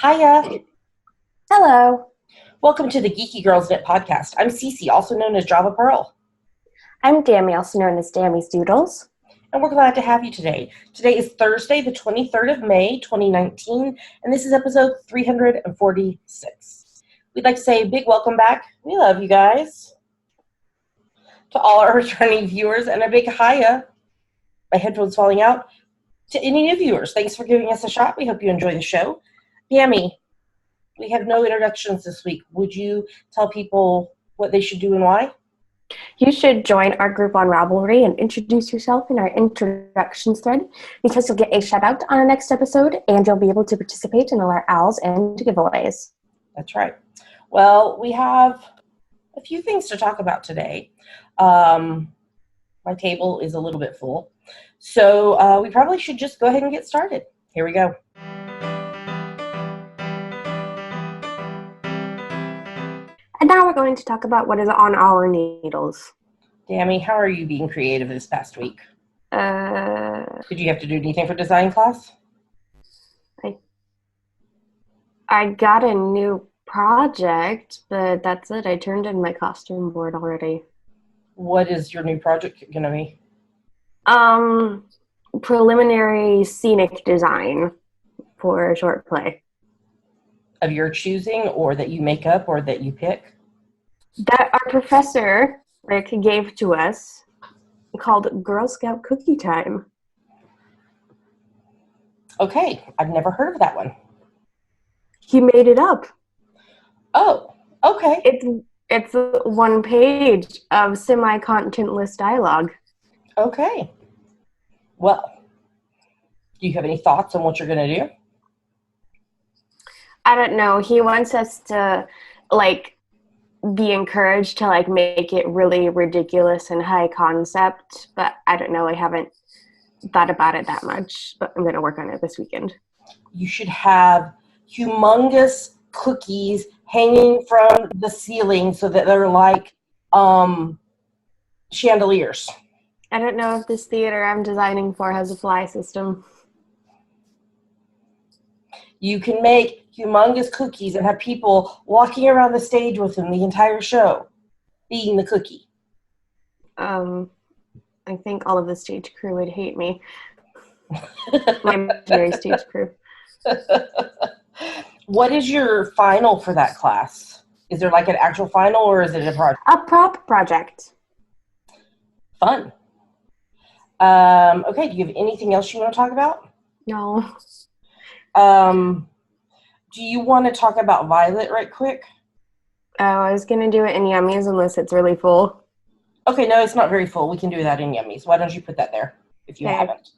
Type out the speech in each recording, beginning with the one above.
Hiya! Hello, Welcome to the Geeky Girls Knit podcast. I'm Cece, also known as Java Pearl, I'm Dammy, also known as Dammy's Doodles. and we're glad to have you today. Today is Thursday, the 23rd of May, 2019, and this is episode 346. We'd like to say a big welcome back. We love you guys. To all our returning viewers, and a big hiya, my headphones falling out, to any new viewers. Thanks for giving us a shot. We hope you enjoy the show. Dammy, we have no introductions this week. Would you tell people what they should do and why? You should join our group on Ravelry and introduce yourself in our introductions thread because you'll get a shout out on our next episode and you'll be able to participate in all our owls and giveaways. That's right. Well, we have a few things to talk about today. My table is a little bit full, so we probably should just go ahead and get started. Here we go. And now we're going to talk about what is on our needles. Dammy, how are you being creative this past week? Did you have to do anything for design class? I got a new project, but that's it. I turned in my costume board already. What is your new project going to be? Preliminary scenic design for a short play. Of your choosing, or that you make up, or that you pick? That our professor, Rick, gave to us called Girl Scout Cookie Time. Okay, I've never heard of that one. He made it up. Oh, okay. It's one page of semi-contentless dialogue. Okay. Well, do you have any thoughts on what you're going to do? I don't know. He wants us to, be encouraged to, make it really ridiculous and high concept. But I don't know. I haven't thought about it that much. But I'm going to work on it this weekend. You should have humongous cookies hanging from the ceiling so that they're like chandeliers. I don't know if this theater I'm designing for has a fly system. You can make humongous cookies and have people walking around the stage with them the entire show, eating the cookie. I think all of the stage crew would hate me. My imaginary stage crew. What is your final for that class? Is there like an actual final, or is it a project? A prop project. Fun. Okay, do you have anything else you want to talk about? No. Do you want to talk about Violet right quick? Oh, I was going to do it in Yummies unless it's really full. Okay, no, it's not very full. We can do that in Yummies. Why don't you put that there if you haven't?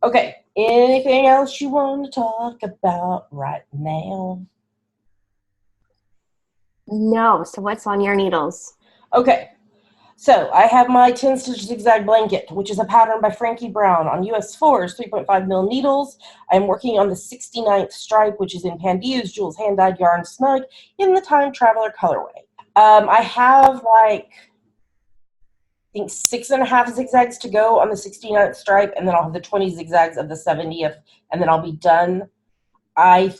Okay, anything else you want to talk about right now? No, so what's on your needles? Okay, so I have my 10-stitch zigzag blanket, which is a pattern by Frankie Brown on US 4's 3.5 mil needles. I'm working on the 69th stripe, which is in Pandia's Jules hand-dyed yarn snug in the Time Traveler colorway. I have I think 6.5 zigzags to go on the 69th stripe, and then I'll have the 20 zigzags of the 70th, and then I'll be done. I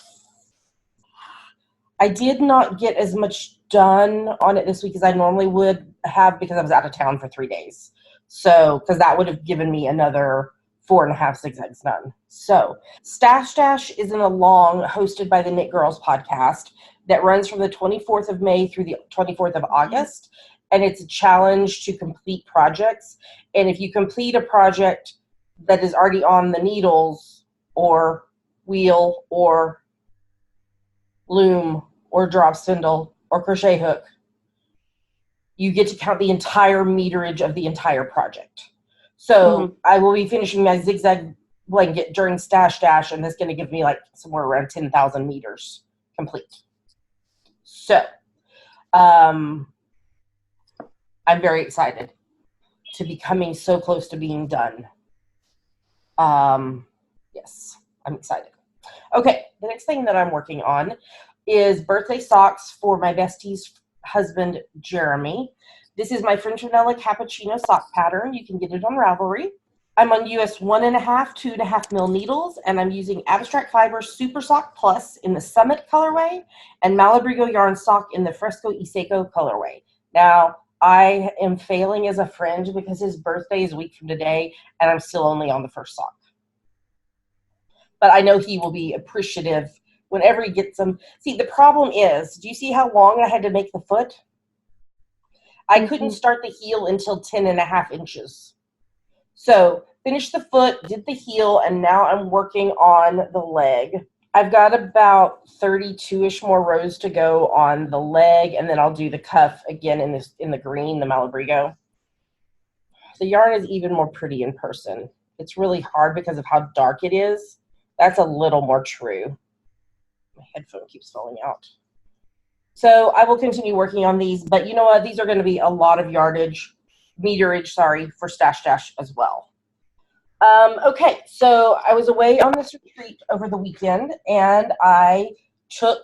did not get as much done on it this week as I normally would have because I was out of town for 3 days. So, because that would have given me another 4.5 zigzags done. So, Stash Dash is an along hosted by the Knit Girls podcast that runs from the 24th of May through the 24th of August. And it's a challenge to complete projects. And if you complete a project that is already on the needles or wheel or loom or drop spindle or crochet hook, you get to count the entire meterage of the entire project. So I will be finishing my zigzag blanket during Stash Dash, and that's going to give me somewhere around 10,000 meters complete. So I'm very excited to be coming so close to being done. Yes, I'm excited. Okay, the next thing that I'm working on is birthday socks for my bestie's husband, Jeremy. This is my French vanilla cappuccino sock pattern. You can get it on Ravelry. I'm on US 1.5, 2.5 mil needles, and I'm using Abstract Fiber Super Sock Plus in the Summit colorway and Malabrigo Yarn Sock in the Fresco Iseco colorway. Now, I am failing as a friend because his birthday is a week from today, and I'm still only on the first sock. But I know he will be appreciative whenever he gets them. See, the problem is, do you see how long I had to make the foot? I couldn't start the heel until 10.5 inches. So finished the foot, did the heel, and now I'm working on the leg. I've got about 32-ish more rows to go on the leg, and then I'll do the cuff again in the green, the Malabrigo. The yarn is even more pretty in person. It's really hard because of how dark it is. That's a little more true. My headphone keeps falling out. So I will continue working on these, but you know what? These are going to be a lot of meterage, for Stash Dash as well. Okay, so I was away on this retreat over the weekend, and I took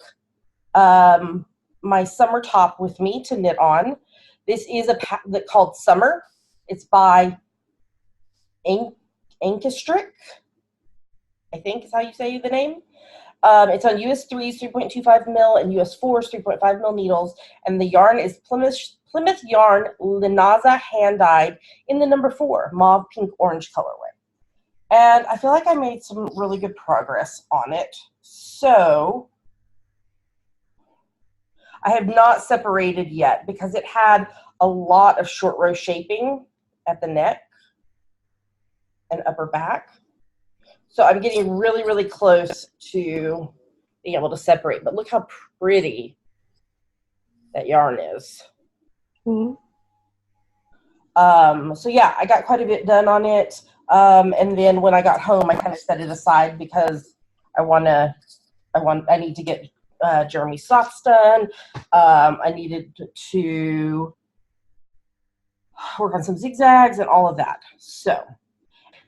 my summer top with me to knit on. This is a pattern called Summer. It's by Ankestrick, I think is how you say the name. It's on US 3's 3.25 mil and US 4's 3.5 mil needles, and the yarn is Plymouth Yarn Linaza hand-dyed in the number 4 mauve pink orange colorway. And I feel like I made some really good progress on it. So I have not separated yet because it had a lot of short row shaping at the neck and upper back. So I'm getting really, really close to being able to separate. But look how pretty that yarn is. Mm-hmm. So yeah, I got quite a bit done on it. And then when I got home, I kind of set it aside because I need to get Jeremy's socks done. I needed to work on some zigzags and all of that. So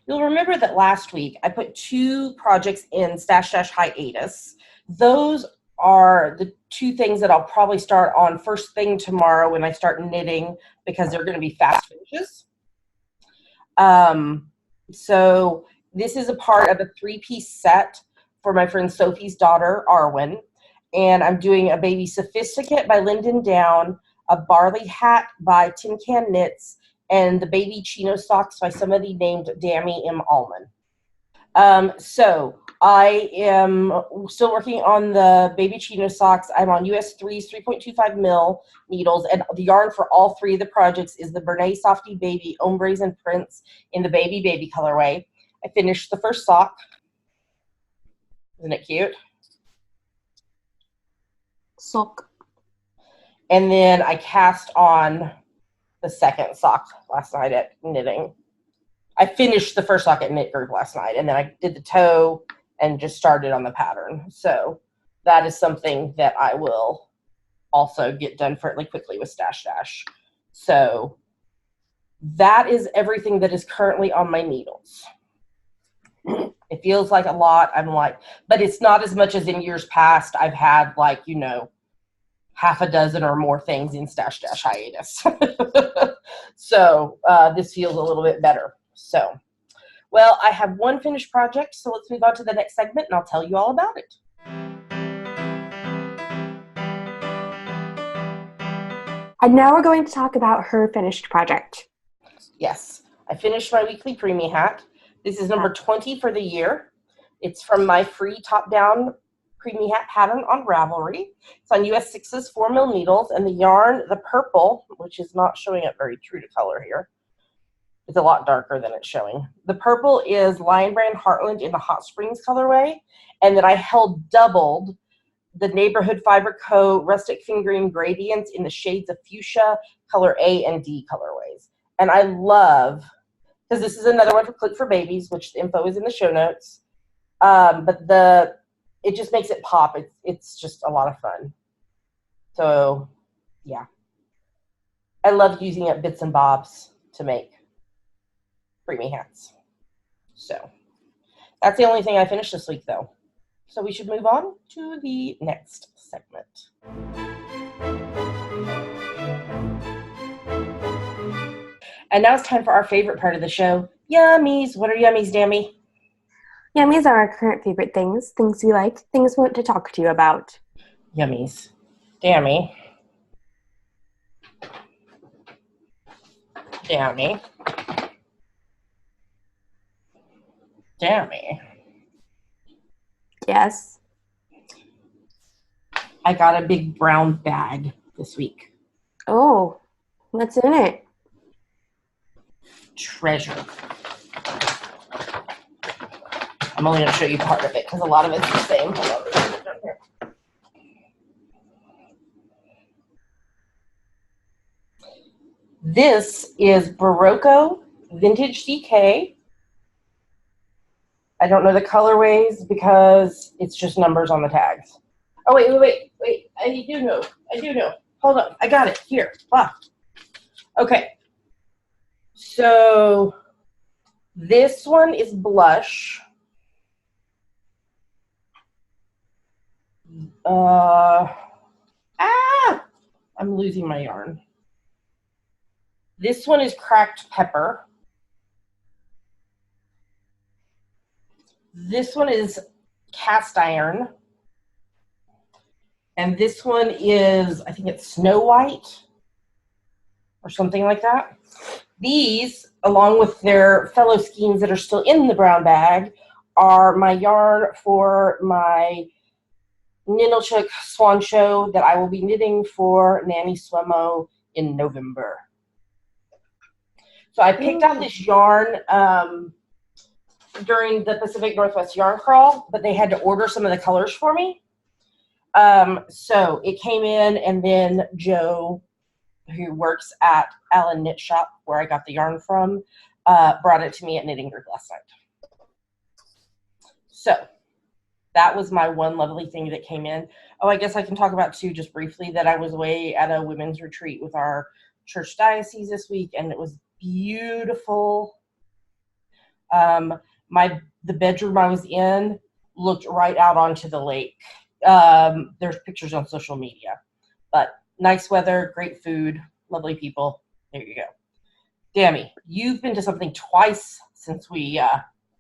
you'll remember that last week I put 2 projects in Stash Dash hiatus. Those are the 2 things that I'll probably start on first thing tomorrow when I start knitting because they're going to be fast finishes. So this is a part of a 3-piece set for my friend Sophie's daughter, Arwen. And I'm doing a baby sophisticate by Lyndon Down, a barley hat by Tin Can Knits, and the baby chino socks by somebody named Dammy M. Allman. So I am still working on the baby chino socks. I'm on US 3's 3.25 mil needles, and the yarn for all 3 of the projects is the Bernay Softy Baby Ombres and Prints in the baby colorway. I finished the first sock. Isn't it cute? Sock. And then I cast on the second sock last night at knitting. I finished the first sock at Knit Group last night, and then I did the toe and just started on the pattern. So that is something that I will also get done fairly quickly with Stash Dash. So that is everything that is currently on my needles. It feels like a lot. But it's not as much as in years past. I've had half a dozen or more things in Stash Dash hiatus. So this feels a little bit better. So, well, I have 1 finished project, so let's move on to the next segment, and I'll tell you all about it. And now we're going to talk about her finished project. Yes, I finished my weekly preemie hat. This is number 20 for the year. It's from my free top-down preemie hat pattern on Ravelry. It's on US 6's 4 mil needles, and the yarn, the purple, which is not showing up very true to color here. It's a lot darker than it's showing. The purple is Lion Brand Heartland in the Hot Springs colorway, and then I doubled the Neighborhood Fiber Co. Rustic Fingering Gradients in the shades of Fuchsia, color A and D colorways. And I love, because this is another one for Click for Babies, which the info is in the show notes, but it just makes it pop. It's just a lot of fun. So, yeah. I love using up bits and bobs to make preemie hats. So that's the only thing I finished this week, though. So we should move on to the next segment. And now it's time for our favorite part of the show, Yummies. What are yummies, Dammy? Yummies are our current favorite things, things we like, things we want to talk to you about. Yummies. Dammy. Dammy. Dammy. Yes. I got a big brown bag this week. Oh, what's in it? Treasure. I'm only going to show you part of it because a lot of it's the same. Hold on. This is Barocco Vintage CK. I don't know the colorways because it's just numbers on the tags. Oh, wait. I do know. Hold on. I got it. Here. Okay. So this one is blush. I'm losing my yarn. This one is cracked pepper. This one is cast iron. And this one is, I think it's Snow White or something like that. These, along with their fellow skeins that are still in the brown bag, are my yarn for my Ninilchik Swan Show that I will be knitting for Nanny Swemo in November. So I picked out this yarn during the Pacific Northwest Yarn Crawl, but they had to order some of the colors for me. So it came in, and then Joe, who works at Allen Knit Shop, where I got the yarn from, brought it to me at Knitting Group last night. So that was my one lovely thing that came in. Oh, I guess I can talk about, too, just briefly, that I was away at a women's retreat with our church diocese this week, and it was beautiful. The bedroom I was in looked right out onto the lake. There's pictures on social media. But nice weather, great food, lovely people. There you go. Dammy, you've been to something twice since we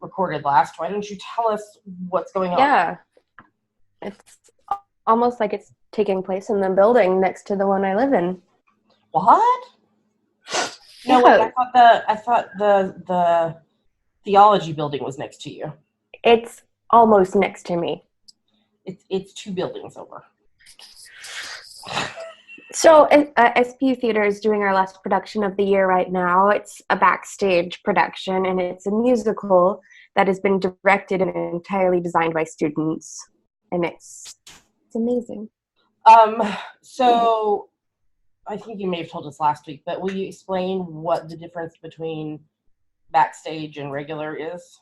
recorded last. Why don't you tell us what's going on? Yeah. It's almost like it's taking place in the building next to the one I live in. What? No, wait, I thought the theology building was next to you. It's almost next to me. It's 2 buildings over. So SPU Theater is doing our last production of the year right now. It's a backstage production, and it's a musical that has been directed and entirely designed by students, and it's amazing. So I think you may have told us last week, but will you explain what the difference between backstage and regular is?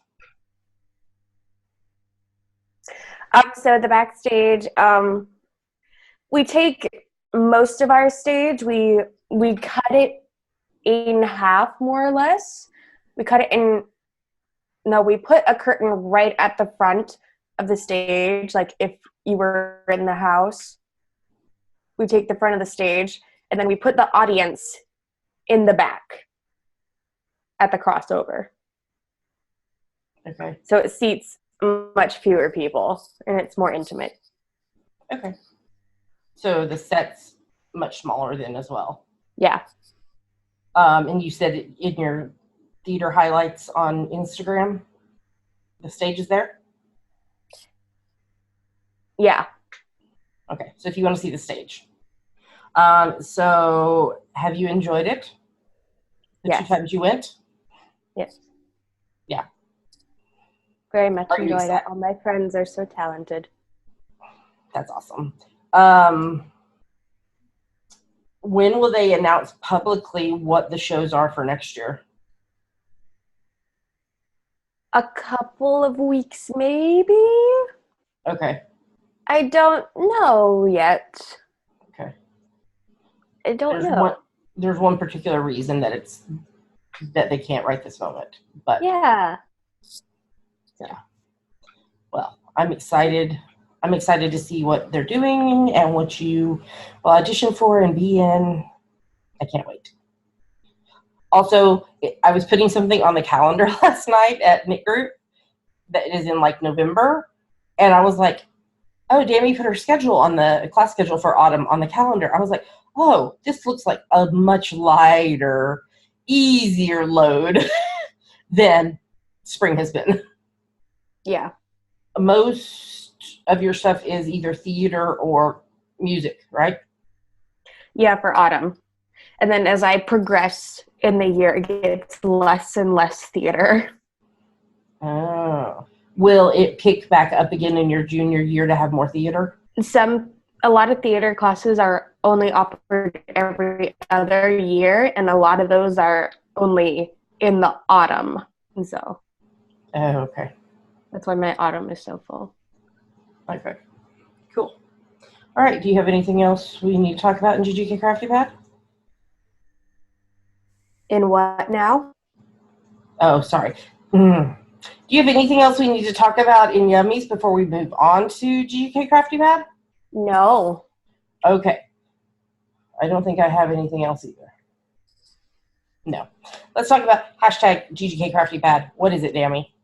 So the backstage, we take most of our stage, we cut it in half, more or less. We cut it in, no, we put a curtain right at the front of the stage, like if you were in the house. We take the front of the stage, and then we put the audience in the back at the crossover. Okay. So it seats much fewer people, and it's more intimate. Okay. So the set's much smaller then as well. Yeah. And you said in your theater highlights on Instagram, the stage is there? Yeah. Okay. So if you want to see the stage. So have you enjoyed it? The Yes. 2 times you went? Yes. Yeah. Very much Are you enjoyed it. excited? All my friends are so talented. That's awesome. When will they announce publicly what the shows are for next year? A couple of weeks, maybe? Okay. I don't know yet. Okay. I don't know. There's one particular reason that they can't right this moment. But Yeah. Well, I'm excited. I'm excited to see what they're doing and what you will audition for and be in. I can't wait. Also, I was putting something on the calendar last night at Knit Group that is in like November, and I was like, oh, Dammy put her schedule on the class schedule for autumn on the calendar. I was like, oh, this looks like a much lighter, easier load than spring has been. Yeah. Most of your stuff is either theater or music, right? Yeah, for autumn. And then as I progress in the year, it gets less and less theater. Oh. Will it pick back up again in your junior year to have more theater? A lot of theater classes are only offered every other year, and a lot of those are only in the autumn. And so Okay. that's why my autumn is so full. Okay. Cool. All right. Do you have anything else we need to talk about in GGK Crafty Pad? In what now? Oh, sorry. Do you have anything else we need to talk about in Yummies before we move on to GGK Crafty Pad? No. Okay. I don't think I have anything else either. No. Let's talk about hashtag GGK Crafty Pad. What is it, Dammy?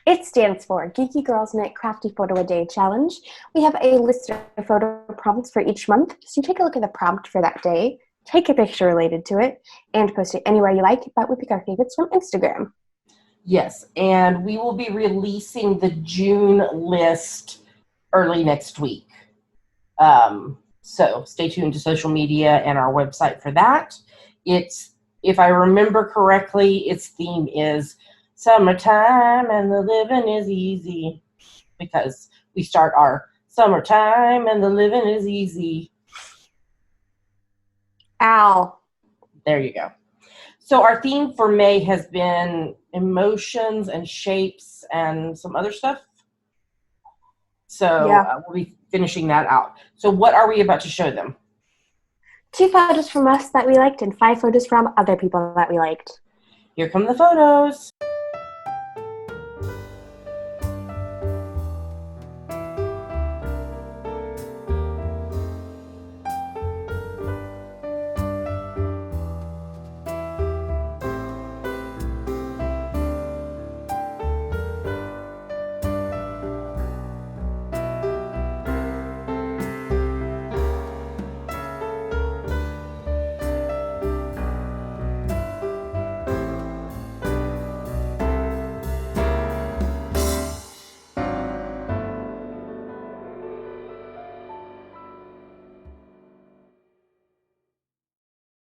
It stands for Geeky Girls Knit Crafty Photo a Day Challenge. We have a list of photo prompts for each month. So you take a look at the prompt for that day, take a picture related to it, and post it anywhere you like, but we pick our favorites from Instagram. Yes, and we will be releasing the June list early next week. So stay tuned to social media and our website for that. It's, if I remember correctly, its theme is summertime and the living is easy, because we start our summertime and the living is easy. Ow. There you go. So our theme for May has been emotions and shapes and some other stuff. So Yeah. we'll be finishing that out. So what are we about to show them? 2 photos from us that we liked and 5 photos from other people that we liked. Here come the photos.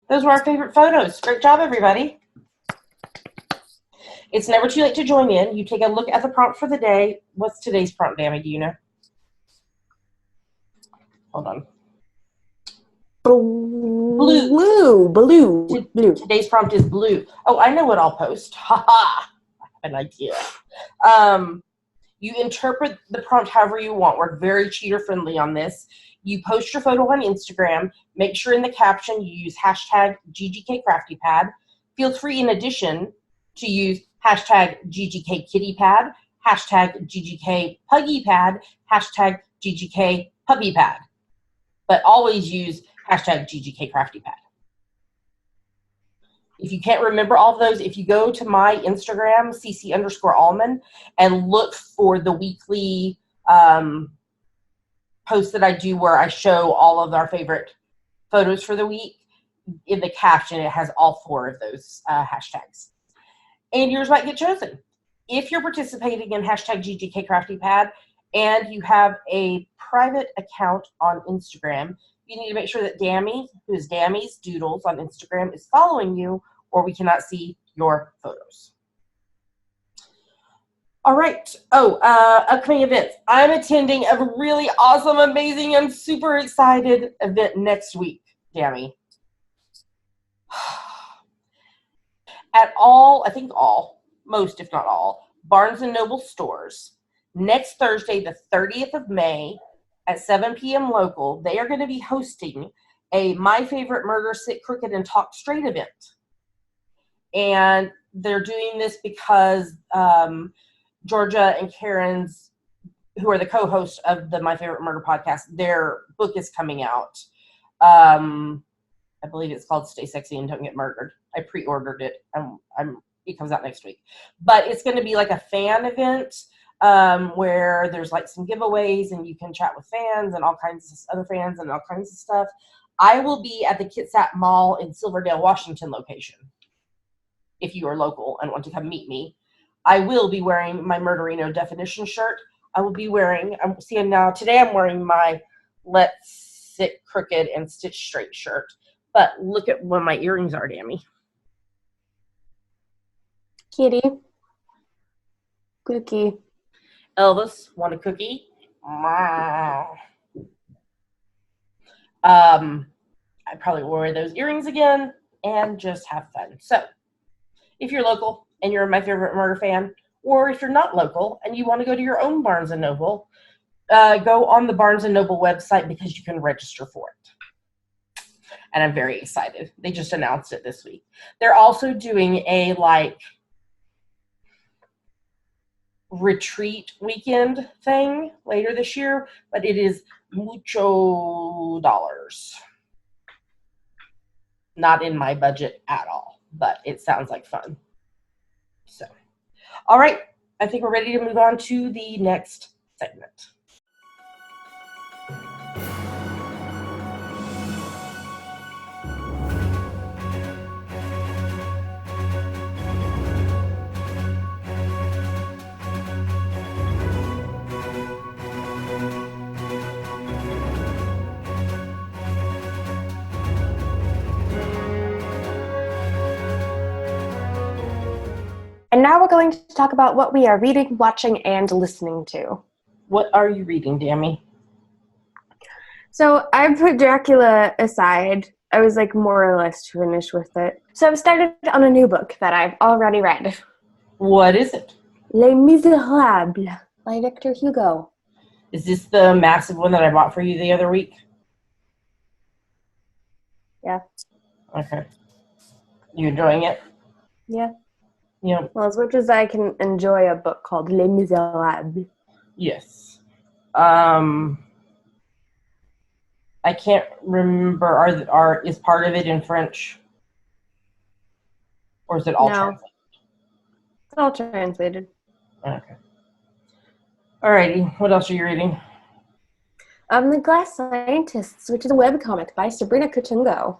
Those were our favorite photos. Great job, everybody. It's never too late to join in. You take a look at the prompt for the day. What's today's prompt, Dammy? Do you know? Hold on. Blue. Today's prompt is blue. Oh, I know what I'll post. Ha ha. I have an idea. You interpret the prompt however you want. We're very cheater friendly on this. You post your photo on Instagram. Make sure in the caption you use hashtag GGKCraftyPad. Feel free, in addition, to use hashtag GGKKittyPad, hashtag GGKPuggyPad, hashtag GGKPuppyPad. But always use hashtag GGKCraftyPad. If you can't remember all of those, if you go to my Instagram, cc_almond, and look for the weekly post that I do where I show all of our favorite photos for the week, in the caption it has all 4 of those hashtags. And yours might get chosen. If you're participating in hashtag GGKCraftyPad and you have a private account on Instagram, you need to make sure that Dammy, who is Dammy's Doodles on Instagram, is following you, or we cannot see your photos. All right. Oh, upcoming events. I'm attending a really awesome, amazing, I'm super excited event next week, Dammy. At all, I think all, most if not all, Barnes & Noble stores, next Thursday, the 30th of May, at 7 p.m. local, they are going to be hosting a My Favorite Murder, Sit Crooked, and Talk Straight event. And they're doing this because Georgia and Karen's, who are the co-hosts of the My Favorite Murder podcast, their book is coming out. I believe it's called Stay Sexy and Don't Get Murdered. I pre-ordered it. It comes out next week. But it's going to be like a fan event where there's like some giveaways and you can chat with fans and all kinds of other fans and all kinds of stuff. I will be at the Kitsap Mall in Silverdale, Washington location. If you are local and want to come meet me, I will be wearing my Murderino definition shirt. I will be wearing, today I'm wearing my Let's Sit Crooked and Stitch Straight shirt. But look at what my earrings are, Dammy. Kitty. Cookie. Elvis, want a cookie? I probably will wear those earrings again and just have fun. So, if you're local and you're my favorite murder fan, or if you're not local and you want to go to your own Barnes & Noble, go on the Barnes & Noble website because you can register for it. And I'm very excited. They just announced it this week. They're also doing a, retreat weekend thing later this year, but it is mucho dollars. Not in my budget at all, but it sounds like fun. So, all right. I think we're ready to move on to the next segment. And now we're going to talk about what we are reading, watching, and listening to. What are you reading, Dammy? So I put Dracula aside. I was more or less finished with it. So I've started on a new book that I've already read. What is it? Les Miserables by Victor Hugo. Is this the massive one that I bought for you the other week? Yeah. Okay. You enjoying it? Yeah. Yeah. Well, as much as I can enjoy a book called Les Miserables. Yes. I can't remember. Is part of it in French, or is it all translated? It's all translated. Okay. Alrighty. What else are you reading? The Glass Scientists, which is a webcomic by Sabrina Kutungo.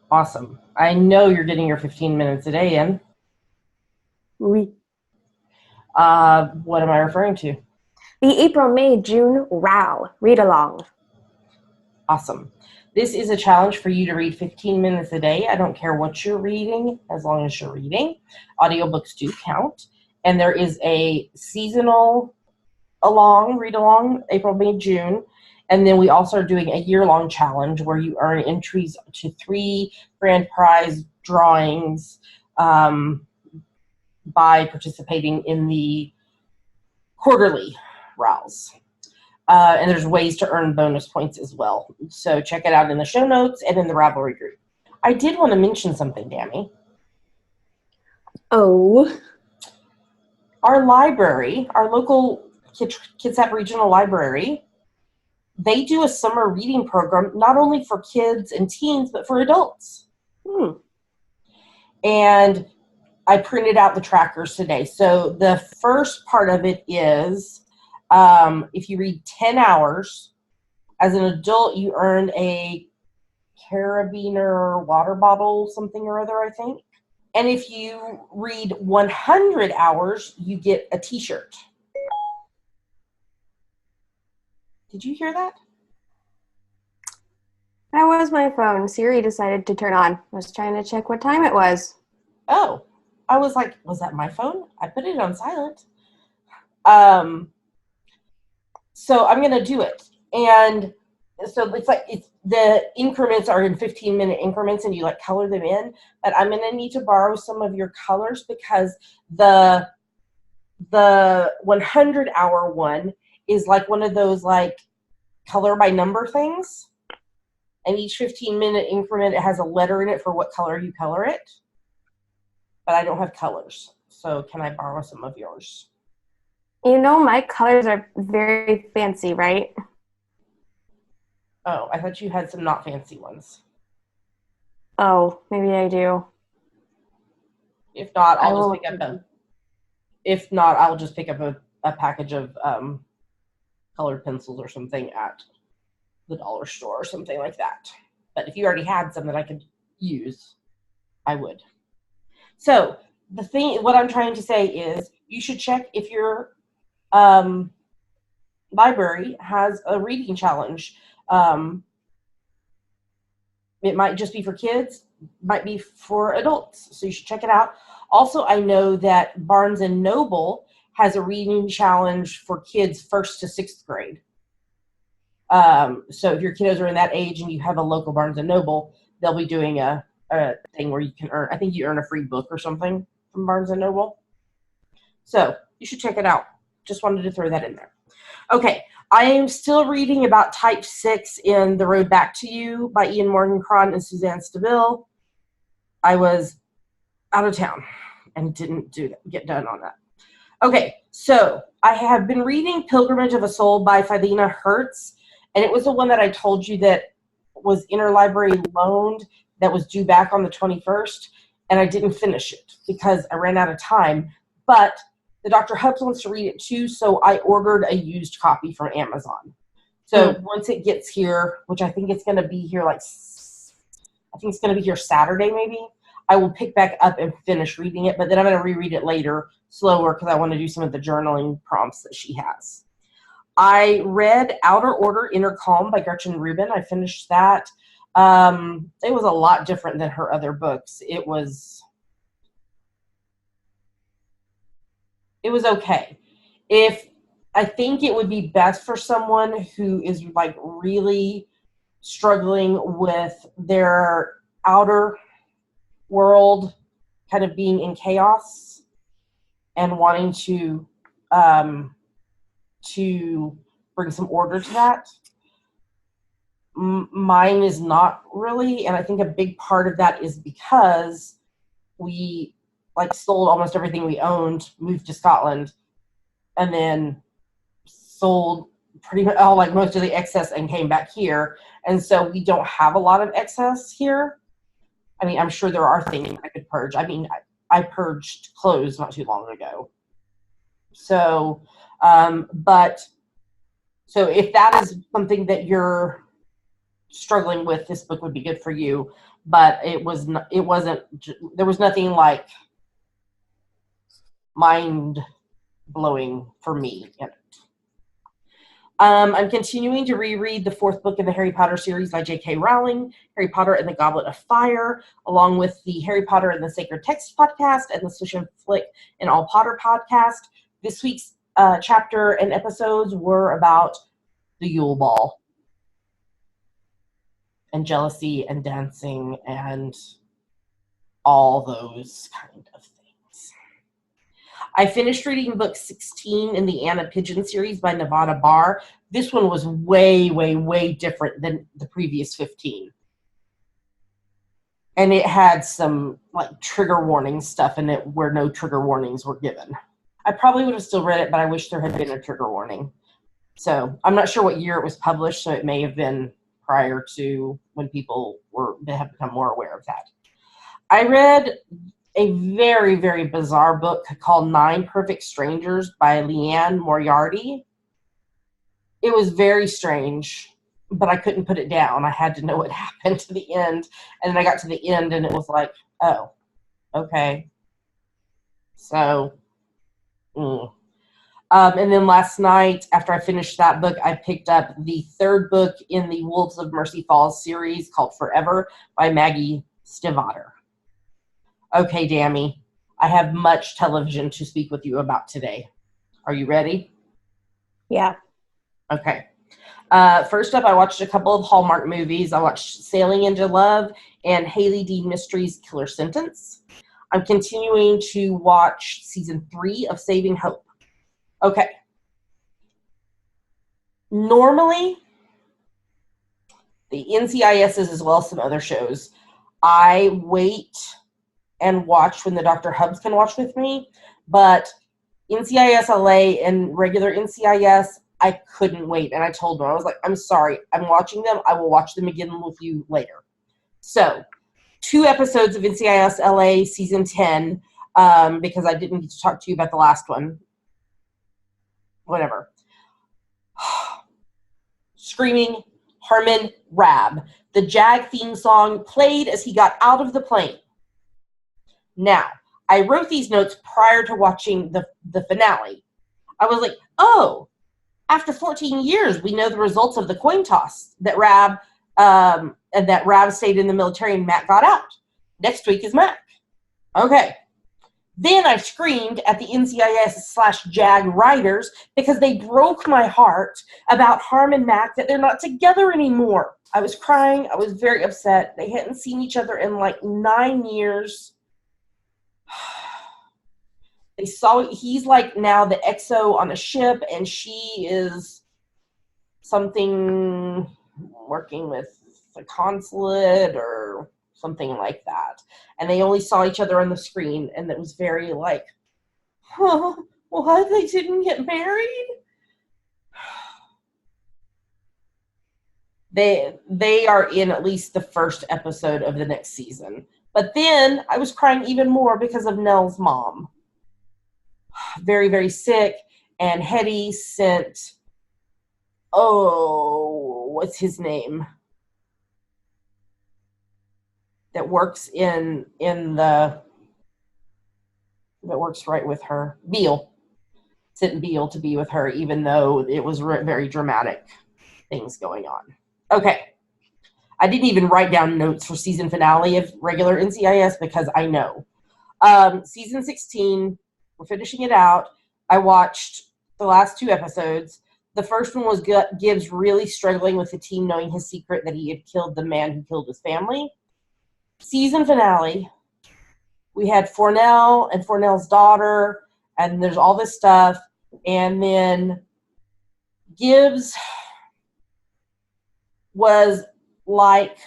Awesome. I know you're getting your 15 minutes a day in. Oui. What am I referring to? The April, May, June RAL read along. Awesome. This is a challenge for you to read 15 minutes a day. I don't care what you're reading, as long as you're reading. Audiobooks do count. And there is a seasonal read along, April, May, June. And then we also are doing a year-long challenge where you earn entries to 3 grand prize drawings by participating in the quarterly RALs. And there's ways to earn bonus points as well. So check it out in the show notes and in the Ravelry group. I did want to mention something, Dammy. Oh. Our library, our local Kitsap Regional Library, they do a summer reading program, not only for kids and teens, but for adults. And I printed out the trackers today. So the first part of it is if you read 10 hours, as an adult, you earn a carabiner water bottle, something or other, I think. And if you read 100 hours, you get a t-shirt. Did you hear that? That was my phone. Siri decided to turn on. I was trying to check what time it was. Oh, I was like, was that my phone? I put it on silent. So I'm going to do it. And so the increments are in 15-minute increments and you color them in. But I'm going to need to borrow some of your colors because the 100-hour one is one of those color by number things. And each 15-minute increment, it has a letter in it for what color you color it. But I don't have colors. So can I borrow some of yours? You know my colors are very fancy, right? Oh, I thought you had some not fancy ones. Oh, maybe I do. If not, I I'll just will. pick up a. If not, I'll just pick up a package of colored pencils or something at the dollar store or something like that. But if you already had some that I could use, I would. So what I'm trying to say is, you should check if your um, library has a reading challenge. Um, it might just be for kids, might be for adults. So you should check it out. Also, I know that Barnes and Noble has a reading challenge for kids 1st to 6th grade. So if your kiddos are in that age and you have a local Barnes and Noble, they'll be doing a thing where you can earn, I think you earn a free book or something from Barnes and Noble. So you should check it out. Just wanted to throw that in there. Okay, I am still reading about Type 6 in The Road Back to You by Ian Morgencron and Suzanne Stabile. I was out of town and didn't get done on that. Okay, so I have been reading Pilgrimage of a Soul by Phileena Hertz, and it was the one that I told you that was interlibrary loaned that was due back on the 21st, and I didn't finish it because I ran out of time. But the Dr. Hubs wants to read it too, so I ordered a used copy from Amazon. So once it gets here, which I think it's going to be here Saturday maybe, I will pick back up and finish reading it, but then I'm going to reread it later, slower, because I want to do some of the journaling prompts that she has. I read Outer Order, Inner Calm by Gretchen Rubin. I finished that. It was a lot different than her other books. It was okay. I think it would be best for someone who is like really struggling with their outer world kind of being in chaos and wanting to bring some order to that. Mine is not really, and I think a big part of that is because we sold almost everything we owned, moved to Scotland, and then sold pretty much most of the excess and came back here. And so we don't have a lot of excess here. I mean, I'm sure there are things I could purge. I mean, I purged clothes not too long ago. So, so if that is something that you're struggling with, this book would be good for you. But there was nothing like mind blowing for me in it. I'm continuing to reread the 4th book in the Harry Potter series by J.K. Rowling, Harry Potter and the Goblet of Fire, along with the Harry Potter and the Sacred Text podcast and the Swish and Flick and All Potter podcast. This week's chapter and episodes were about the Yule Ball and jealousy and dancing and all those kind of things. I finished reading book 16 in the Anna Pigeon series by Nevada Barr. This one was way, way, way different than the previous 15. And it had some trigger warning stuff in it where no trigger warnings were given. I probably would have still read it, but I wish there had been a trigger warning. So I'm not sure what year it was published, so it may have been prior to when people have become more aware of that. I read a very, very bizarre book called 9 Perfect Strangers by Leanne Moriarty. It was very strange, but I couldn't put it down. I had to know what happened to the end. And then I got to the end and it was like, oh, okay. So, and then last night, after I finished that book, I picked up the 3rd book in the Wolves of Mercy Falls series called Forever by Maggie Stiefvater. Okay, Dammy, I have much television to speak with you about today. Are you ready? Yeah. Okay. First up, I watched a couple of Hallmark movies. I watched Sailing into Love and Haley D. Mystery's Killer Sentence. I'm continuing to watch season 3 of Saving Hope. Okay. Normally, the NCISs as well as some other shows, I wait and watch when the Dr. Hubs can watch with me, but NCIS LA and regular NCIS, I couldn't wait. And I told them, I was like, I'm sorry, I'm watching them. I will watch them again with you later. So 2 episodes of NCIS LA season 10, because I didn't get to talk to you about the last one. Whatever. Screaming Harmon Rab. The JAG theme song played as he got out of the plane. Now, I wrote these notes prior to watching the finale. I was like, oh, after 14 years, we know the results of the coin toss that Rab stayed in the military and Mac got out. Next week is Mac. Okay. Then I screamed at the NCIS/JAG writers because they broke my heart about Harm and Mac, that they're not together anymore. I was crying. I was very upset. They hadn't seen each other in like 9 years. They saw, he's like now the XO on a ship, and she is something working with the consulate or something like that. And they only saw each other on the screen, and it was very like, huh, what? They didn't get married? They are in at least the first episode of the next season. But then I was crying even more because of Nell's mom. Very, very sick, and Hetty sent, what's his name? That works that works right with her. Beale. Sent Beale to be with her, even though it was very dramatic things going on. Okay. I didn't even write down notes for season finale of regular NCIS because I know. Season 16, we're finishing it out. I watched the last 2 episodes. The first one was Gibbs really struggling with the team knowing his secret that he had killed the man who killed his family. Season finale, we had Fornell and Fornell's daughter, and there's all this stuff. And then Gibbs was like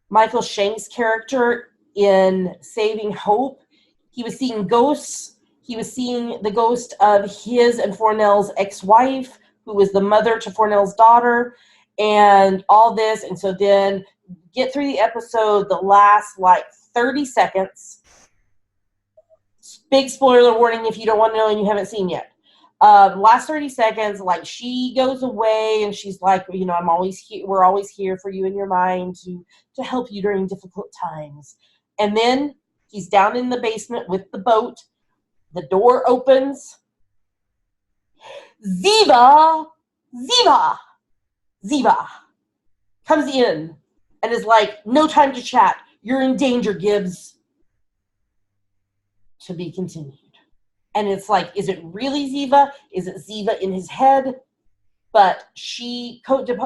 Michael Shank's character in Saving Hope. He was seeing ghosts. He was seeing the ghost of his and Fornell's ex-wife, who was the mother to Fornell's daughter, and all this. And so then get through the episode, the last like 30 seconds. Big spoiler warning if you don't want to know and you haven't seen yet. Last 30 seconds, like she goes away and she's like, you know, I'm always here. We're always here for you in your mind to help you during difficult times. And then he's down in the basement with the boat. The door opens. Ziva comes in and is like, no time to chat. You're in danger, Gibbs. To be continued. And it's like, is it really Ziva? Is it Ziva in his head? But she, Cote de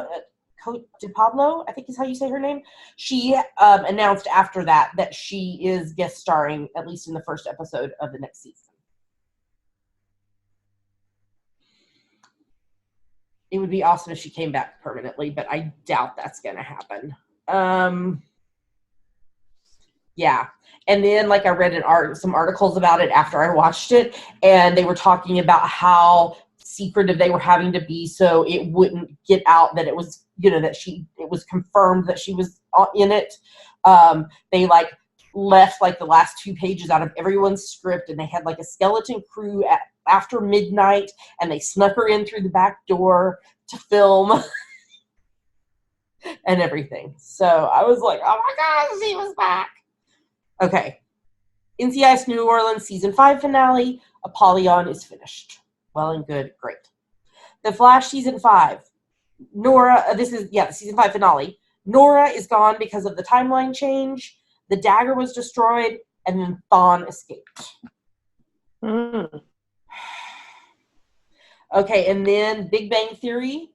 Pablo, I think is how you say her name. She announced after that she is guest starring, at least in the first episode of the next season. It would be awesome if she came back permanently, but I doubt that's going to happen. Yeah. And then, like, I read some articles about it after I watched it, and they were talking about how secretive they were having to be so it wouldn't get out that it was, you know, it was confirmed that she was in it. They, like, left, like, the last 2 pages out of everyone's script, and they had, like, a skeleton crew after midnight, and they snuck her in through the back door to film and everything. So I was like, oh my God, she was back. Okay. NCIS New Orleans Season 5 finale. Apollyon is finished. Well and good. Great. The Flash Season 5. The Season 5 finale. Nora is gone because of the timeline change. The dagger was destroyed, and then Thawne escaped. Okay, and then Big Bang Theory,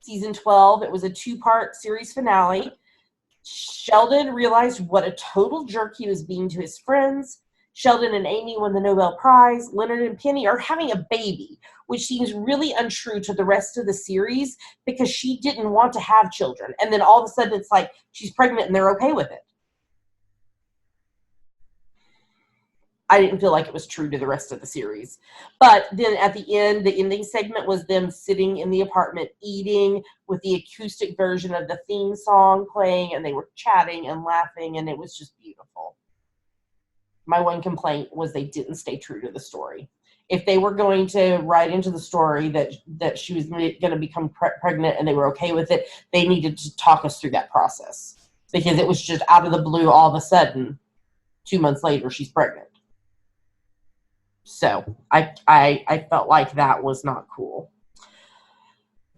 Season 12. It was a 2-part series finale. Sheldon realized what a total jerk he was being to his friends. Sheldon and Amy won the Nobel Prize. Leonard and Penny are having a baby, which seems really untrue to the rest of the series because she didn't want to have children. And then all of a sudden it's like she's pregnant and they're okay with it. I didn't feel like it was true to the rest of the series. But then at the end, the ending segment was them sitting in the apartment eating with the acoustic version of the theme song playing, and they were chatting and laughing, and it was just beautiful. My one complaint was they didn't stay true to the story. If they were going to write into the story that she was going to become pregnant and they were okay with it, they needed to talk us through that process. Because it was just out of the blue, all of a sudden, 2 months later, she's pregnant. So I felt like that was not cool.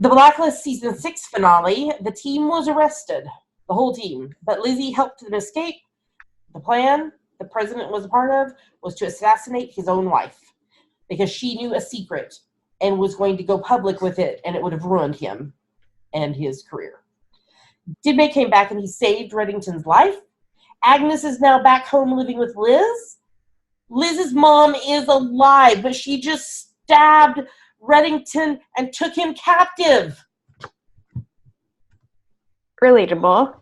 The Blacklist season 6 finale, the team was arrested, the whole team, but Lizzie helped them escape. The plan the president was a part of was to assassinate his own wife because she knew a secret and was going to go public with it, and it would have ruined him and his career. Didmay came back and he saved Reddington's life. Agnes is now back home living with Liz. Liz's mom is alive, but she just stabbed Reddington and took him captive. Relatable.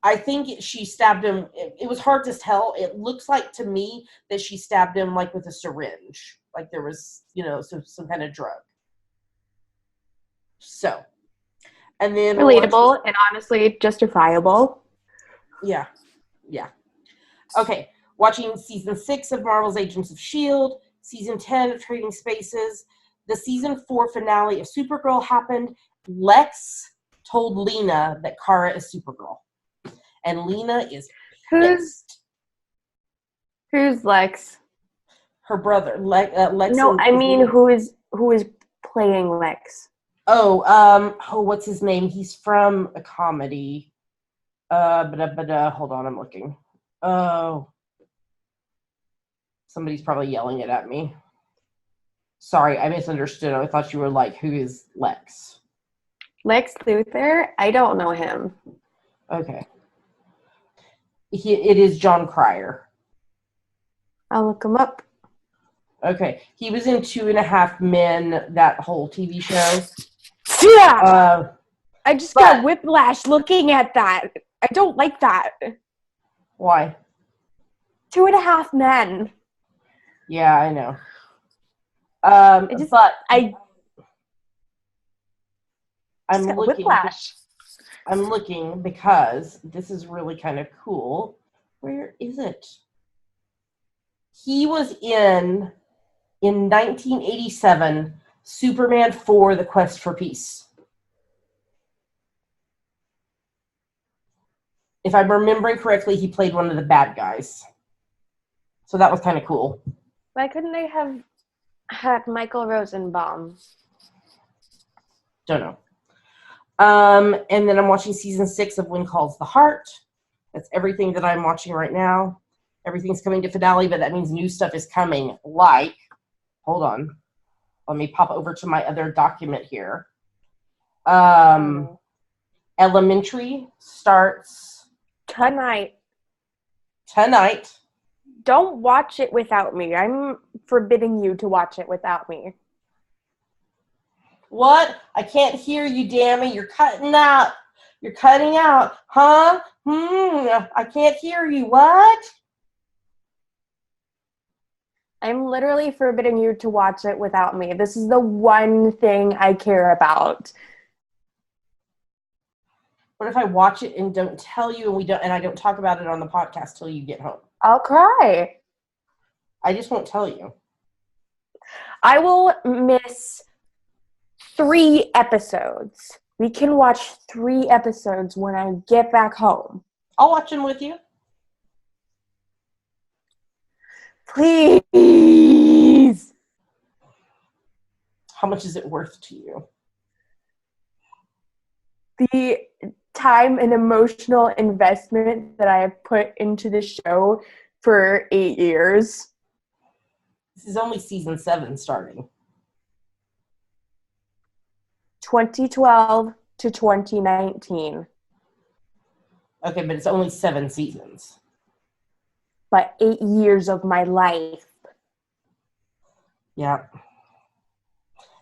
I think she stabbed him. It was hard to tell. It looks like to me that she stabbed him like with a syringe. Like there was, some kind of drug. So, and then relatable and honestly justifiable. Yeah. Okay, watching season 6 of Marvel's Agents of S.H.I.E.L.D., season 10 of Trading Spaces, the season 4 finale of Supergirl happened. Lex told Lena that Kara is Supergirl. And Lena is pissed. Who's Lex? Her brother. Lex. No, I mean who is playing Lex? What's his name? He's from a comedy. Hold on, I'm looking. Oh. Somebody's probably yelling it at me. Sorry, I misunderstood. I thought you were like, who is Lex? Lex Luthor? I don't know him. Okay. It is John Cryer. I'll look him up. Okay. He was in 2.5 Men, that whole TV show. Yeah! I just got whiplash looking at that. I don't like that. Why? 2.5 Men. Yeah, I know. I'm looking. Whiplash. I'm looking because this is really kind of cool. Where is it? He was in 1987, Superman 4, The Quest for Peace. If I'm remembering correctly, he played one of the bad guys. So that was kind of cool. Why couldn't they have had Michael Rosenbaum? Don't know. And then I'm watching season 6 of When Calls the Heart. That's everything that I'm watching right now. Everything's coming to finale, but that means new stuff is coming. Like, hold on. Let me pop over to my other document here. Elementary starts tonight. Don't watch it without me. I'm forbidding you to watch it without me. What? I can't hear you, Dammy. You're cutting out. You're cutting out. Huh? I can't hear you. What? I'm literally forbidding you to watch it without me. This is the one thing I care about. What if I watch it and don't tell you and I don't talk about it on the podcast till you get home? I'll cry. I just won't tell you. I will miss 3 episodes. We can watch 3 episodes when I get back home. I'll watch them with you. Please. How much is it worth to you? The time and emotional investment that I have put into the show for 8 years. This is only season 7 starting. 2012 to 2019. Okay, but it's only 7 seasons. But 8 years of my life. Yeah.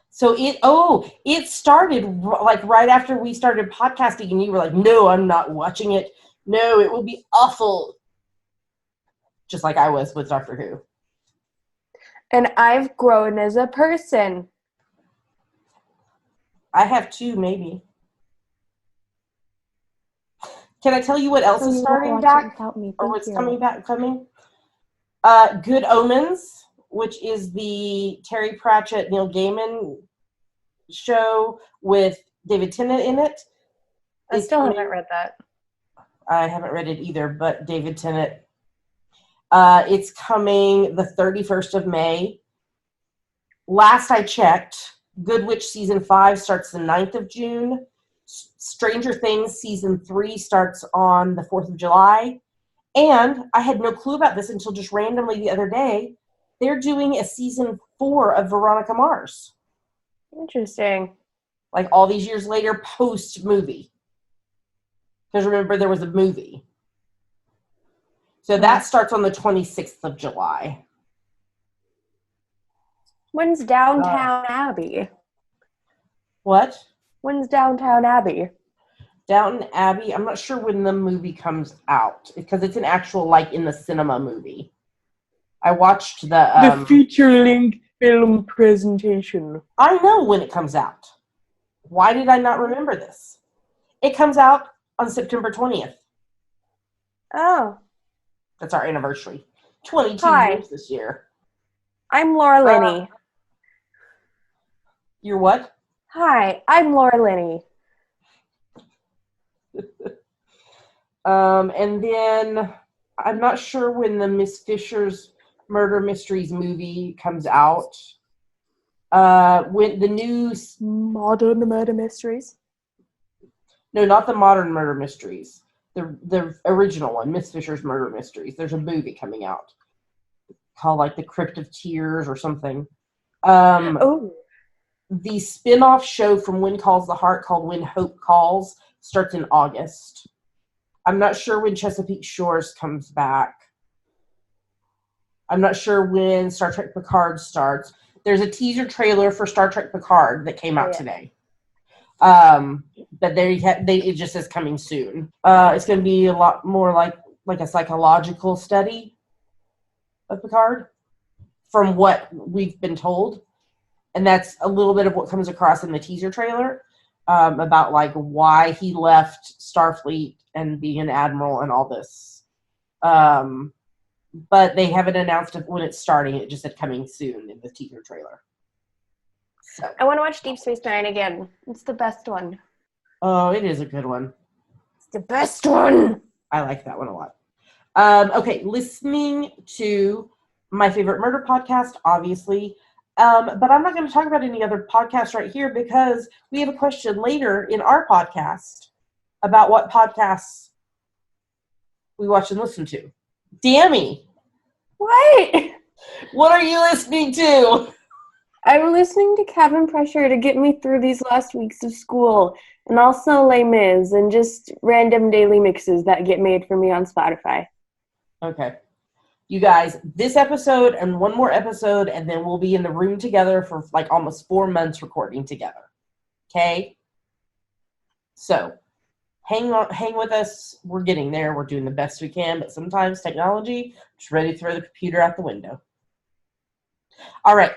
So it started like right after we started podcasting, and you were like, no, I'm not watching it. No, it will be awful. just like I was with Doctor Who. And I've grown as a person. I have two, maybe. Can I tell you what else is starting back? Or what's coming back? Good Omens, which is the Terry Pratchett, Neil Gaiman show with David Tennant in it. I still haven't read that. I haven't read it either, but David Tennant. It's coming the 31st of May. Last I checked, Good Witch Season 5 starts the 9th of June. Stranger Things Season 3 starts on the 4th of July. And I had no clue about this until just randomly the other day. They're doing a Season 4 of Veronica Mars. Interesting. Like all these years later, post-movie. Because remember, there was a movie. So that starts on the 26th of July. When's Downtown Abbey? What? When's Downtown Abbey? Downton Abbey, I'm not sure when the movie comes out. Because it's an actual, like, in the cinema movie. I watched the feature-length film presentation. I know when it comes out. Why did I not remember this? It comes out on September 20th. Oh. That's our anniversary. 22 years this year. I'm Laura Linney. You're what? Hi, I'm Laura Linney. And then I'm not sure when the Miss Fisher's Murder Mysteries movie comes out. When the new Modern Murder Mysteries? No, not the Modern Murder Mysteries. The original one, Miss Fisher's Murder Mysteries. There's a movie coming out called like The Crypt of Tears or something. The spin-off show from When Calls the Heart called When Hope Calls starts in August. I'm not sure when Chesapeake Shores comes back. I'm not sure when Star Trek Picard starts. There's a teaser trailer for Star Trek Picard that came out today. But it just says coming soon. It's going to be a lot more like a psychological study of Picard from what we've been told. And that's a little bit of what comes across in the teaser trailer about like why he left Starfleet and being an admiral and all this. But they haven't announced when it's starting. It just said coming soon in the teaser trailer. So. I want to watch Deep Space Nine again. It's the best one. Oh, it is a good one. It's the best one. I like that one a lot. Okay, listening to my favorite murder podcast, obviously. But I'm not going to talk about any other podcasts right here because we have a question later in our podcast about what podcasts we watch and listen to. Dammy. What? What are you listening to? I'm listening to Cabin Pressure to get me through these last weeks of school, and also Les Mis, and just random daily mixes that get made for me on Spotify. Okay. You guys, this episode and one more episode, and then we'll be in the room together for like almost 4 months recording together. Okay? So, hang with us. We're getting there. We're doing the best we can, but sometimes technology is ready to throw the computer out the window. All right.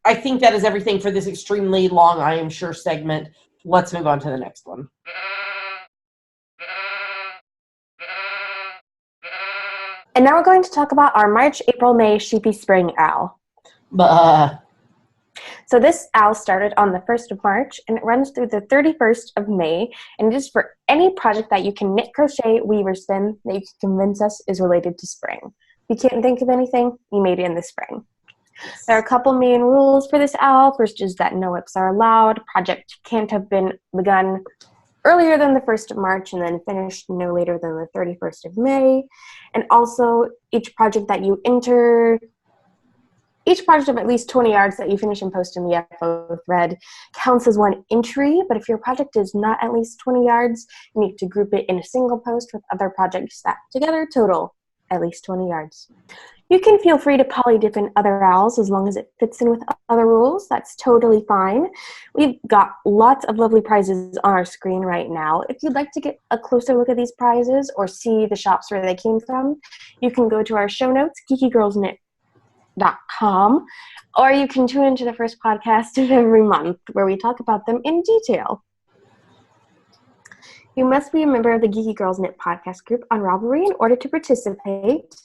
I think that is everything for this extremely long, I am sure, segment. Let's move on to the next one. And now we're going to talk about our March, April, May Sheepy Spring Owl. So this owl started on the 1st of March, and it runs through the 31st of May, and it is for any project that you can knit, crochet, weave, or spin that you can convince us is related to spring. If you can't think of anything, you made it in the spring. There are a couple main rules for this owl. First is that no whips are allowed. Project can't have been begun earlier than the 1st of March and then finished no later than the 31st of May. And also, each project of at least 20 yards that you finish and post in the FO thread counts as one entry, but if your project is not at least 20 yards, you need to group it in a single post with other projects that together total at least 20 yards. You can feel free to polydip in other owls as long as it fits in with other rules. That's totally fine. We've got lots of lovely prizes on our screen right now. If you'd like to get a closer look at these prizes or see the shops where they came from, you can go to our show notes, geekygirlsnet.com, or you can tune into the first podcast of every month where we talk about them in detail. You must be a member of the Geeky Girls Knit podcast group on Ravelry in order to participate.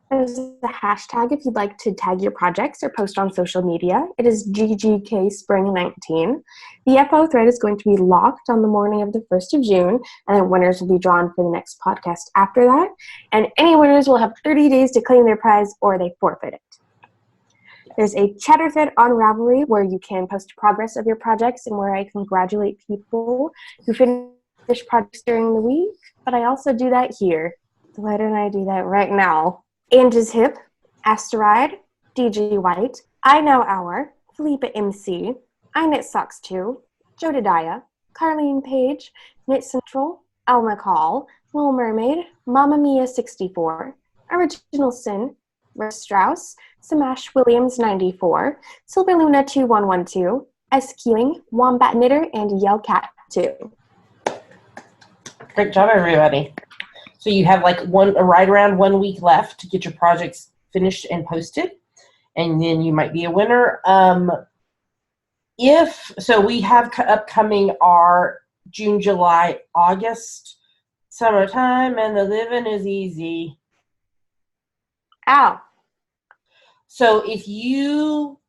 There's a hashtag if you'd like to tag your projects or post on social media. It is GGKSpring19. The FO thread is going to be locked on the morning of the 1st of June, and then winners will be drawn for the next podcast after that. And any winners will have 30 days to claim their prize or they forfeit it. There's a chatter thread on Ravelry where you can post progress of your projects and where I congratulate people who finish projects during the week, but I also do that here. So why don't I do that right now? Angie's Hip, Asteroid, DJ White, I Now Hour, Felipe MC, I Knit Socks Too, Jodidiah, Carlene Page, Knit Central, Alma Call, Little Mermaid, Mamma Mia 64, Original Sin, Rick Strauss, Samash Williams 94, Silver Luna 2112, S. Keeling, Wombat Knitter, and Yellcat 2. Great job, everybody. So you have like right around 1 week left to get your projects finished and posted, and then you might be a winner. So we have upcoming our June, July, August, summertime, and the living is easy. Ow. So if you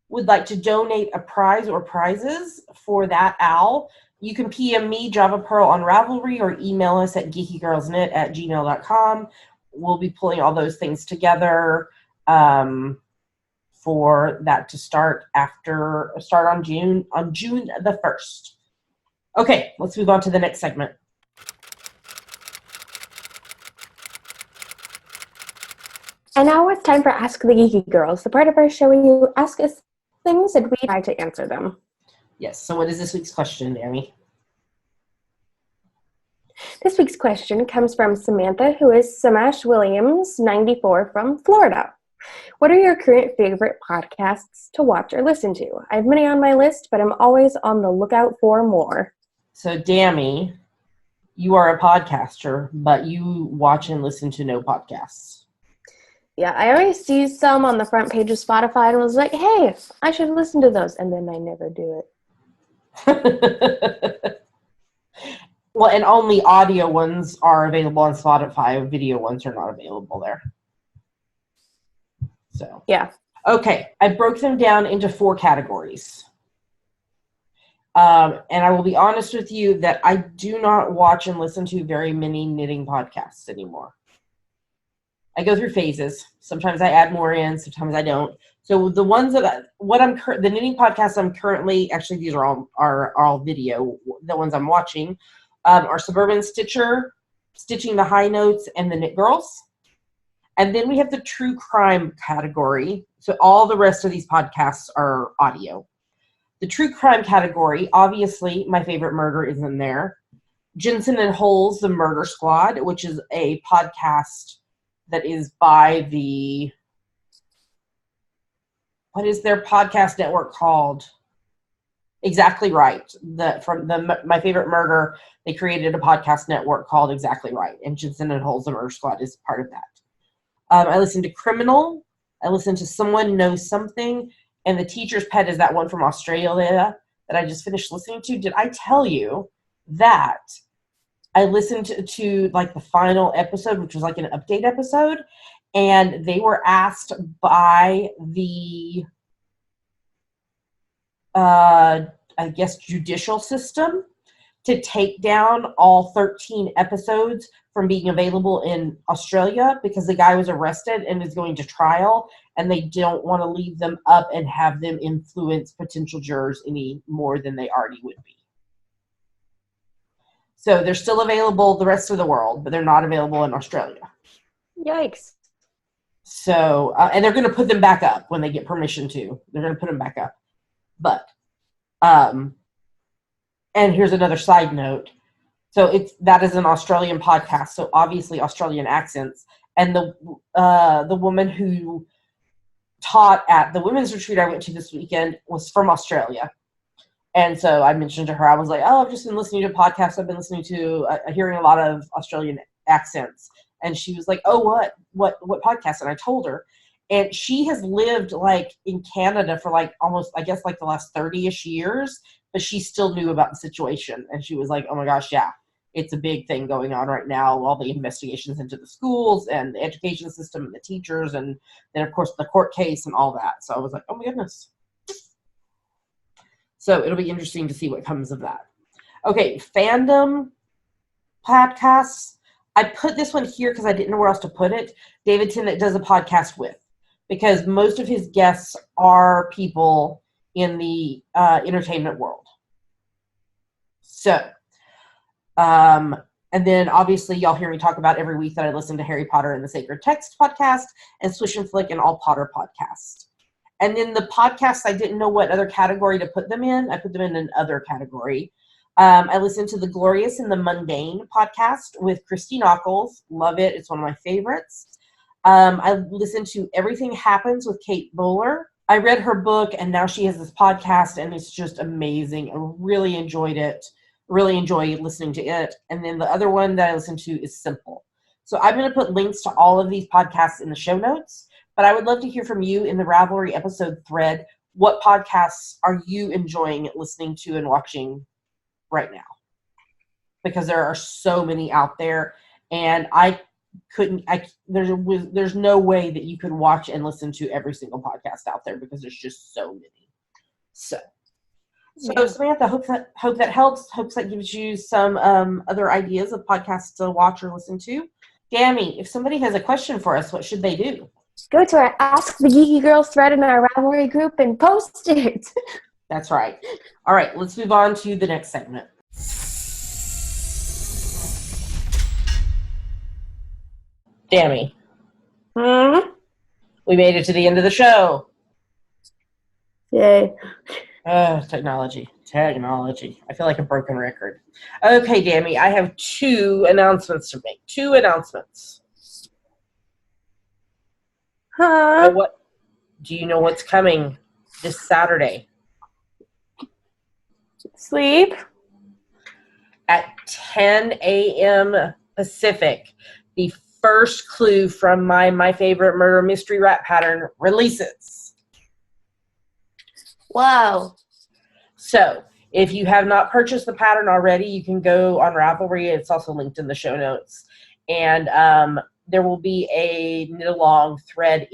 would like to donate a prize or prizes for that owl, you can PM me, Java Pearl, on Ravelry, or email us at geekygirlsnet@gmail.com. We'll be pulling all those things together for that to start on June the 1st. Okay, let's move on to the next segment. And now it's time for Ask the Geeky Girls, the part of our show where you ask us things and we try to answer them. Yes, so what is this week's question, Amy? This week's question comes from Samantha, who is Samash Williams, 94, from Florida. What are your current favorite podcasts to watch or listen to? I have many on my list, but I'm always on the lookout for more. So, Dammy, you are a podcaster, but you watch and listen to no podcasts. Yeah, I always see some on the front page of Spotify and was like, hey, I should listen to those, and then I never do it. Well, and only audio ones are available on Spotify. Video ones are not available there. So yeah. Okay, I broke them down into 4 categories. And I will be honest with you that I do not watch and listen to very many knitting podcasts anymore. I go through phases. Sometimes I add more in, sometimes I don't. So the ones that the knitting podcasts I'm currently, actually these are all video. The ones I'm watching are Suburban Stitcher, Stitching the High Notes, and the Knit Girls. And then we have the true crime category. So all the rest of these podcasts are audio. The true crime category, obviously, My Favorite Murder is in there. Jensen and Hole's The Murder Squad, which is a podcast that is by what is their podcast network called? Exactly Right. From My Favorite Murder, they created a podcast network called Exactly Right, and Jensen and Hole's The Murder Squad is part of that. I listen to Criminal. I listen to Someone Knows Something, and The Teacher's Pet is that one from Australia that I just finished listening to. Did I tell you that I listened to like the final episode, which was like an update episode, and they were asked by the, I guess, judicial system to take down all 13 episodes from being available in Australia because the guy was arrested and is going to trial, and they don't want to leave them up and have them influence potential jurors any more than they already would be. So they're still available the rest of the world, but they're not available in Australia. Yikes. So, and they're going to put them back up when they get permission to. They're going to put them back up. But, and here's another side note. So that is an Australian podcast, so obviously Australian accents. And the woman who taught at the women's retreat I went to this weekend was from Australia. And so I mentioned to her, I was like, oh, I've just been listening to podcasts. I've been listening to, hearing a lot of Australian accents. And she was like, oh, what podcast? And I told her. And she has lived like in Canada for like almost, I guess, like the last 30-ish years, but she still knew about the situation. And she was like, oh my gosh, yeah, it's a big thing going on right now. All the investigations into the schools and the education system and the teachers. And then, of course, the court case and all that. So I was like, oh my goodness. So it'll be interesting to see what comes of that. Okay, fandom podcasts. I put this one here because I didn't know where else to put it. David Tennant does a podcast with, because most of his guests are people in the entertainment world. So, and then obviously y'all hear me talk about every week that I listen to Harry Potter and the Sacred Text podcast and Swish and Flick and All Potter podcast. And then the podcasts, I didn't know what other category to put them in. I put them in an other category. I listened to the Glorious and the Mundane podcast with Christy Nockels. Love it. It's one of my favorites. I listened to Everything Happens with Kate Bowler. I read her book, and now she has this podcast, and it's just amazing. I really enjoyed it. Really enjoy listening to it. And then the other one that I listened to is Simple. So I'm going to put links to all of these podcasts in the show notes. But I would love to hear from you in the Ravelry episode thread. What podcasts are you enjoying listening to and watching right now? Because there are so many out there, and there's no way that you could watch and listen to every single podcast out there because there's just so many. So yeah. Samantha, hope that helps. Hopes that gives you some other ideas of podcasts to watch or listen to. Dammy, if somebody has a question for us, what should they do? Go to our Ask the Geeky Girls thread in our Ravelry group and post it. That's right. All right, let's move on to the next segment. Dammy. We made it to the end of the show. Yay. Technology. I feel like a broken record. Okay, Dammy, I have 2 announcements to make. 2 announcements. Huh? Do you know what's coming this Saturday? Sleep. At 10 a.m. Pacific, the first clue from my favorite murder mystery rap pattern releases. Whoa. So, if you have not purchased the pattern already, you can go on Ravelry. It's also linked in the show notes. And there will be a knit-along thread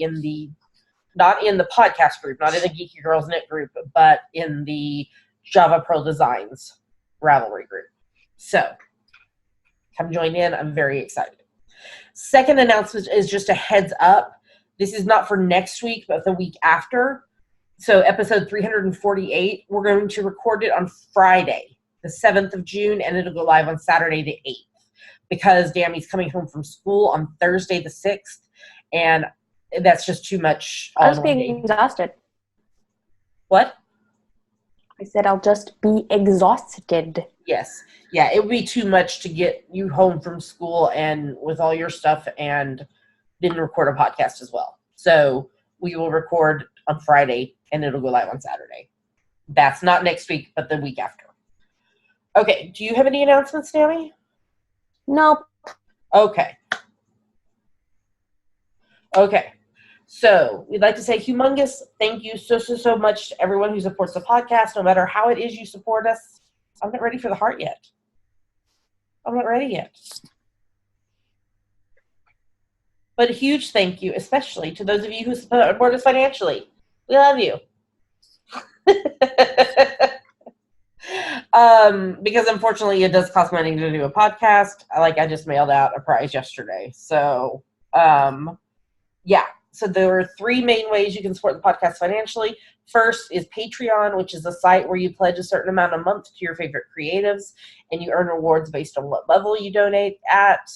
not in the podcast group, not in the Geeky Girls Knit group, but in the Java Pearl Designs Ravelry group. So, come join in. I'm very excited. Second announcement is just a heads up. This is not for next week, but the week after. So episode 348, we're going to record it on Friday, the 7th of June, and it'll go live on Saturday the 8th. Because Dammy's coming home from school on Thursday the 6th, and that's just too much. I was being exhausted. What? I said I'll just be exhausted. Yes. Yeah, it would be too much to get you home from school and with all your stuff and then record a podcast as well. So we will record on Friday, and it'll go live on Saturday. That's not next week, but the week after. Okay, do you have any announcements, Dammy? Nope. Okay. So we'd like to say humongous thank you so much to everyone who supports the podcast, no matter how it is you support us. I'm not ready for the heart yet. I'm not ready yet. But a huge thank you, especially to those of you who support us financially. We love you. Because unfortunately it does cost money to do a podcast. I just mailed out a prize yesterday. So, yeah. So there are 3 main ways you can support the podcast financially. First is Patreon, which is a site where you pledge a certain amount a month to your favorite creatives, and you earn rewards based on what level you donate at.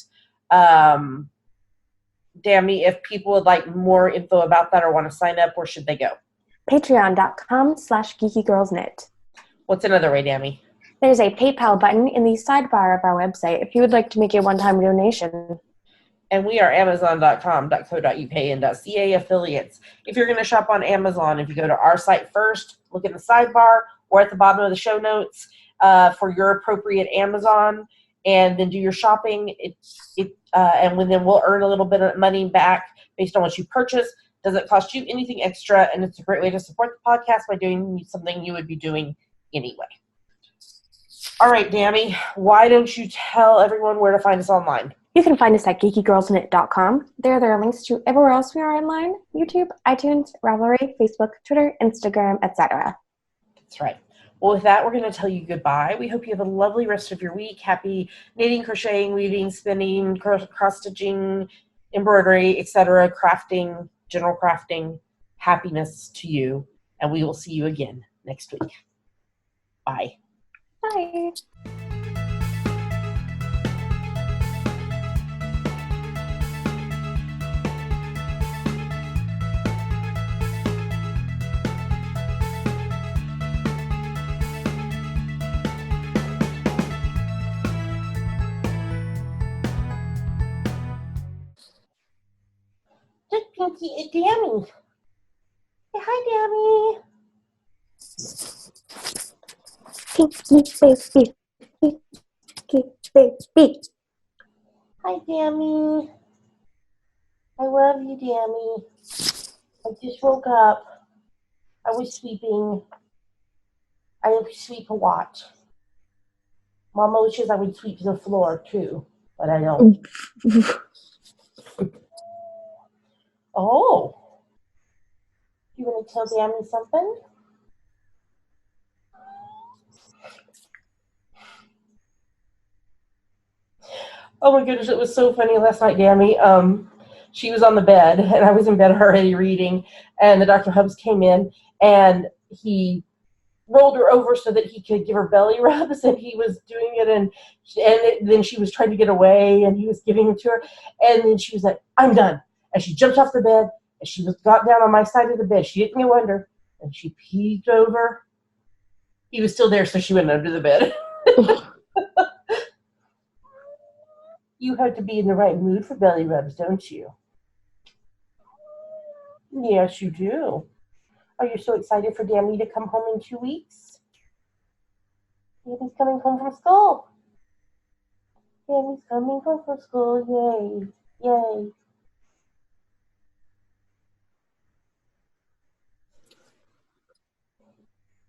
Dammy, if people would like more info about that or want to sign up, where should they go? Patreon.com/geekygirlsknit. What's another way, Dammy? There's a PayPal button in the sidebar of our website if you would like to make a one-time donation. And we are Amazon.com, .co.uk, and .ca affiliates. If you're going to shop on Amazon, if you go to our site first, look in the sidebar or at the bottom of the show notes for your appropriate Amazon, and then do your shopping. Then we'll earn a little bit of money back based on what you purchase. Doesn't cost you anything extra, and it's a great way to support the podcast by doing something you would be doing anyway. All right, Dammy, why don't you tell everyone where to find us online? You can find us at geekygirlsnet.com. There are links to everywhere else we are online: YouTube, iTunes, Ravelry, Facebook, Twitter, Instagram, etc. That's right. Well, with that, we're going to tell you goodbye. We hope you have a lovely rest of your week. Happy knitting, crocheting, weaving, spinning, cross-stitching, embroidery, etc., crafting, general crafting. Happiness to you, and we will see you again next week. Bye. Bye. Look, Pinky, it's Dammy. Say hi, Dammy. Pinky baby. Pinky baby. Hi, Dammy. I love you, Dammy. I just woke up. I was sweeping. I sweep a lot. Mama wishes I would sweep the floor, too, but I don't. Oh. You want to tell Dammy something? Oh my goodness, it was so funny last night, Dammy. She was on the bed, and I was in bed already reading, and the Dr. Hubs came in, and he rolled her over so that he could give her belly rubs, and he was doing it, and then she was trying to get away, and he was giving it to her, and then she was like, "I'm done." And she jumped off the bed, and she got down on my side of the bed. She didn't go under, and she peeked over. He was still there, so she went under the bed. You have to be in the right mood for belly rubs, don't you? Yes, you do. Are you so excited for Dammy to come home in 2 weeks? Dammy's coming home from school. Dammy's coming home from school. Yay. Yay.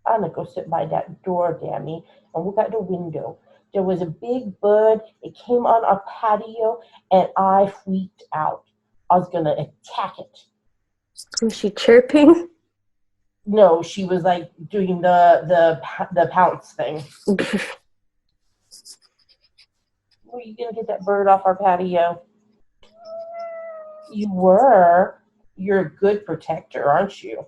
I'm going to go sit by that door, Dammy, and look out the window. There was a big bird. It came on our patio, and I freaked out. I was going to attack it. Was she chirping? No, she was like doing the pounce thing. Were you going to get that bird off our patio? You were. You're a good protector, aren't you?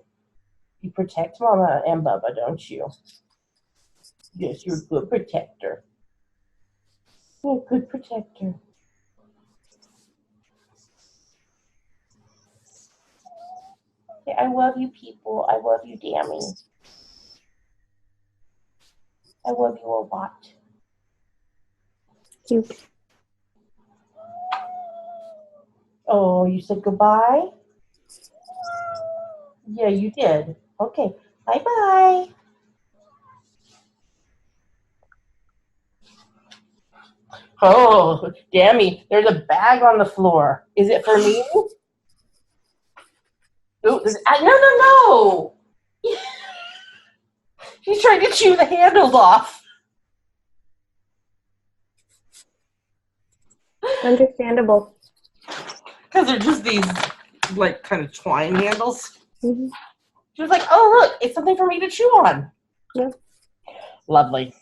You protect Mama and Bubba, don't you? Yes, you're a good protector. You're a good protector. Okay, I love you, people. I love you, Dammy. I love you a lot. Cute. Oh, you said goodbye? Yeah, you did. Okay, bye-bye. Oh, Dammy, there's a bag on the floor. Is it for me? Ooh, no. She's trying to chew the handles off. Understandable. Because they're just these, like, kind of twine handles. Mm-hmm. She was like, oh, look, it's something for me to chew on. Yeah. Lovely.